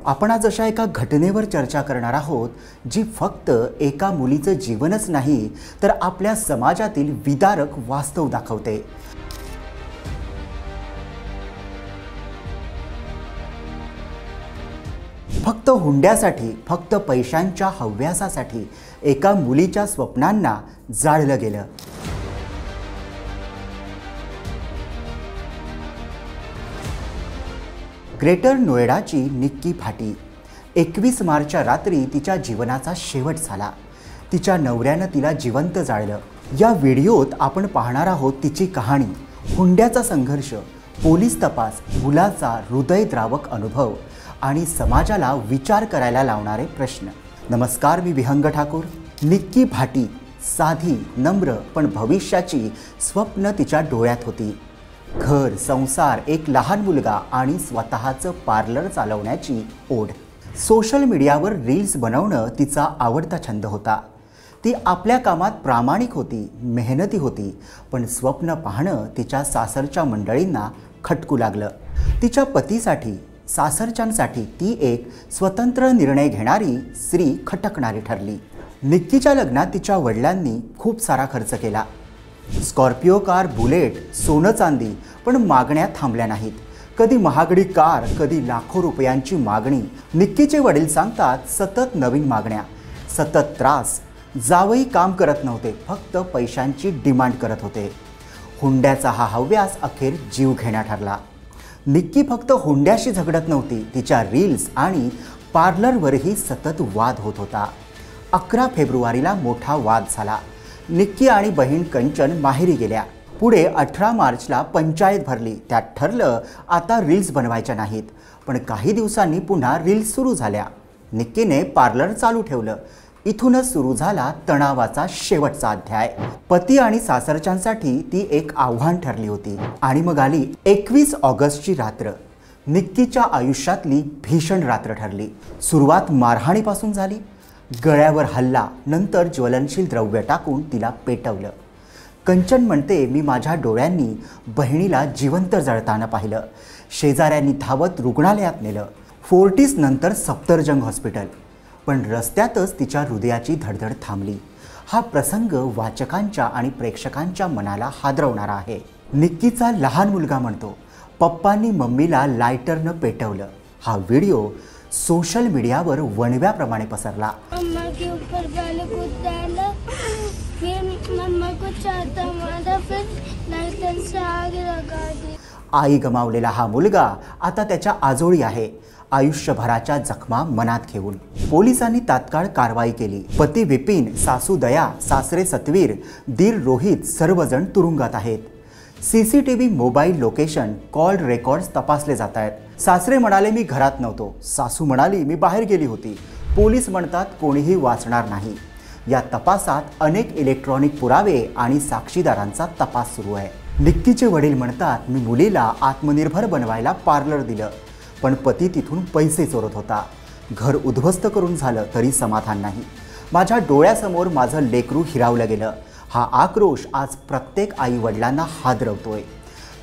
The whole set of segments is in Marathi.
आपण आज अशा एका घटनेवर चर्चा करणार आहोत जी फक्त एका मुलीचं जीवनच नाही तर आपल्या समाजातील विदारक वास्तव दाखवते। फक्त हुंड्यासाठी, फक्त पैशांच्या हव्यासासाठी एका मुलीच्या स्वप्नांना जाळलं गेलं। ग्रेटर नोएडाची निक्की भाटी 21 मार्चच्या रात्री तिच्या जीवनाचा शेवट झाला। तिच्या नवऱ्यानं तिला जिवंत जाळलं। या व्हिडिओत आपण पाहणार आहोत तिची कहाणी, हुंड्याचा संघर्ष, पोलीस तपास, मुलाचा हृदयद्रावक अनुभव आणि समाजाला विचार करायला लावणारे प्रश्न। नमस्कार, मी विहंग ठाकूर। निक्की भाटी साधी, नम्र पण भविष्याची स्वप्न तिच्या डोळ्यात होती। घर, संसार, एक लहान मुलगा आणि स्वतःचं पार्लर चालवण्याची ओढ। सोशल मीडियावर रील्स बनवणं तिचा आवडता छंद होता। ती आपल्या कामात प्रामाणिक होती, मेहनती होती, पण स्वप्न पाहणं तिच्या सासरच्या मंडळींना खटकू लागलं। तिच्या पतीसाठी, सासरच्यांसाठी ती एक स्वतंत्र निर्णय घेणारी स्त्री खटकणारी ठरली। निक्कीच्या लग्नात तिच्या वडिलांनी खूप सारा खर्च केला। स्कॉर्पिओ कार, बुलेट, सोनं चांदी, पण मागण्या थांबल्या नाहीत। कधी महागडी कार, कधी लाखो रुपयांची मागणी। निक्कीचे वडील सांगतात, सतत नवीन मागण्या, सतत त्रास। जावई काम करत नव्हते, फक्त पैशांची डिमांड करत होते। हुंड्याचा हा हव्यास अखेर जीव घेण्या ठरला। निक्की फक्त हुंड्याशी झगडत नव्हती, तिच्या रील्स आणि पार्लरवरही सतत वाद होत होता। 11 फेब्रुवारीला मोठा वाद झाला। निक्की आणि बहीण कंचन माहेरी गेल्या। पुढे 18 मार्चला पंचायत भरली। त्यात ठरलं आता रील्स बनवायच्या नाहीत, पण काही दिवसांनी पुन्हा रील्स सुरू झाल्या। निक्कीने पार्लर चालू ठेवलं। इथूनच सुरू झाला तणावाचा शेवटचा अध्याय। पती आणि सासरच्यांसाठी ती एक आव्हान ठरली होती। आणि मग आली 21 ऑगस्टची रात्र। निक्कीच्या आयुष्यातली भीषण रात्र ठरली। सुरुवात मारहाणीपासून झाली। गळ्यावर हल्ला, नंतर ज्वलनशील द्रव्य टाकून तिला पेटवलं। कंचन म्हणते, मी माझ्या डोळ्यांनी बहिणीला जिवंत जळताना पाहिलं। शेजाऱ्यांनी धावत रुग्णालयात नेलं, फोर्टिस नंतर सफदरजंग हॉस्पिटल। पण रस्त्यातच तिच्या हृदयाची धडधड थांबली। हा प्रसंग वाचकांच्या आणि प्रेक्षकांच्या मनाला हादरवणारा आहे। निक्कीचा लहान मुलगा म्हणतो, पप्पांनी मम्मीला लायटरनं पेटवलं। हा व्हिडिओ सोशल मीडियावर वणव्याप्रमाणे पसरला। मम्मा के ऊपर पहले कूद डाला, फिर मम्मा को चाहता मारा, फिर लाइटर से आग लगा दी। आई गमावलेला हा मुलगा आता त्याच्या आजोळी आहे, आयुष्यभराच्या जखमा मनात घेऊन। पोलिसांनी तात्काळ कारवाई केली। पती विपिन, सासू दया, सासरे सतवीर, दीर रोहित सर्वजण तुरुंगात आहेत। CCTV, mobile location, call records तपासले जात आहेत। सासरे म्हणाले, मी घरात नव्हतो। सासू म्हणाली, मी बाहेर गेली होती। पोलीस म्हणतात, कोणीही वाचणार नाही। या तपासात अनेक इलेक्ट्रॉनिक पुरावे आणि साक्षीदारांचा तपास सुरू आहे। निक्कीचे वडील म्हणतात, मी मुलीला आत्मनिर्भर बनवायला पार्लर दिलं, पण पती तिथून पैसे चोरत होता। घर उद्ध्वस्त करून झालं तरी समाधान नाही। माझ्या डोळ्यासमोर माझं लेकरू हिरावलं गेलं। हा आक्रोश आज प्रत्येक आई वडिलांना हादरवतोय।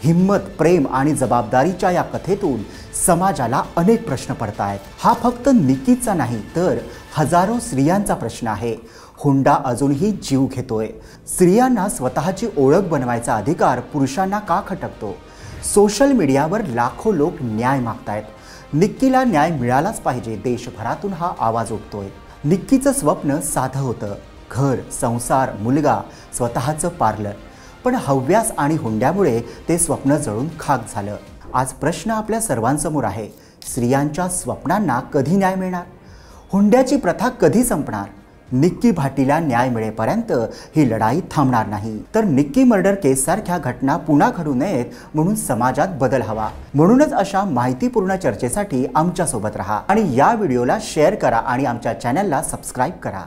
हिम्मत, प्रेम आणि जबाबदारीच्या या कथेतून समाजाला अनेक प्रश्न पडतायत। हा फक्त निक्कीचा नाही तर हजारो स्त्रियांचा प्रश्न आहे। हुंडा अजूनही जीव घेतोय। स्त्रियांना स्वतःची ओळख बनवायचा अधिकार पुरुषांना का खटकतो? सोशल मीडियावर लाखो लोक न्याय मागतायत। निक्कीला न्याय मिळालाच पाहिजे, देशभरातून हा आवाज उठतोय। निक्कीचं स्वप्न साधं होतं, घर, संसार, मुलगा, स्वतःचं पार्लर। पण हव्यास आणि हुंड्यामुळे ते स्वप्न जळून खाक झालं। आज प्रश्न आपल्या सर्वांसमोर आहे, स्त्रियांच्या स्वप्नांना कधी न्याय मिळणार? हुंड्याची प्रथा कधी संपणार? निक्की भाटीला न्याय मिळेपर्यंत ही लढाई थांबणार नाही। तर निक्की मर्डर केस सारख्या घटना पुन्हा घडू नयेत म्हणून समाजात बदल हवा। म्हणूनच अशा माहितीपूर्ण चर्चेसाठी आमच्या सोबत राहा आणि या व्हिडिओला शेअर करा आणि आमच्या चॅनलला सबस्क्राइब करा।